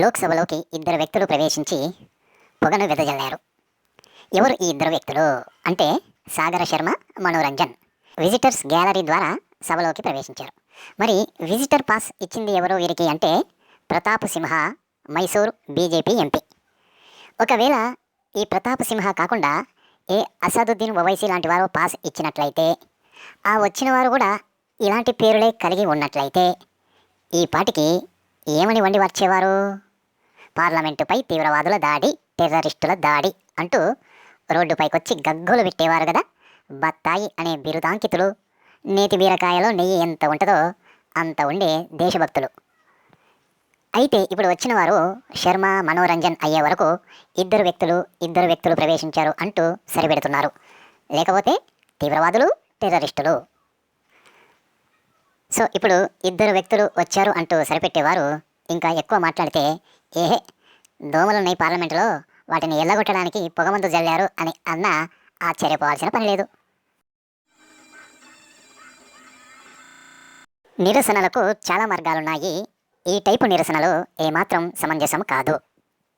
లోక్సభలోకి ఇద్దరు వ్యక్తులు ప్రవేశించి పొగను వెదజల్లారు. ఎవరు ఈ ఇద్దరు వ్యక్తులు అంటే సాగర శర్మ, మనోరంజన్ విజిటర్స్ గ్యాలరీ ద్వారా సభలోకి ప్రవేశించారు. మరి విజిటర్ పాస్ ఇచ్చింది ఎవరు వీరికి అంటే ప్రతాప్ సింహ, మైసూర్ బీజేపీ ఎంపీ. ఒకవేళ ఈ ప్రతాప్ సింహ కాకుండా ఏ అసదుద్దీన్ ఓవైసీ లాంటి వారు పాస్ ఇచ్చినట్లయితే, ఆ వచ్చిన వారు కూడా ఇలాంటి పేరులే కలిగి ఉన్నట్లయితే ఈ పాటికి ఏమని వండి వచ్చేవారు? పార్లమెంటుపై తీవ్రవాదుల దాడి, టెర్రరిస్టుల దాడి అంటూ రోడ్డుపైకొచ్చి గగ్గోలు పెట్టేవారు కదా. బత్తాయి అనే బిరుదాంకితులు. నేతి బీరకాయలో నెయ్యి ఎంత ఉంటుందో అంత ఉండే దేశభక్తులు. అయితే ఇప్పుడు వచ్చిన వారు శర్మ, మనోరంజన్ అయ్యే వరకు ఇద్దరు వ్యక్తులు ప్రవేశించారు అంటూ సరిపెడుతున్నారు. లేకపోతే తీవ్రవాదులు, టెర్రరిస్టులు. సో ఇప్పుడు ఇద్దరు వ్యక్తులు వచ్చారు అంటూ సరిపెట్టేవారు ఇంకా ఎక్కువ మాట్లాడితే ఏహే దోమలున్నాయి పార్లమెంటులో, వాటిని ఎల్లగొట్టడానికి పొగమందు జల్లారు అని అన్నా ఆశ్చర్యపోవాల్సిన పని లేదు. నిరసనలకు చాలా మార్గాలున్నాయి. ఈ టైపు నిరసనలు ఏమాత్రం సమంజసం కాదు.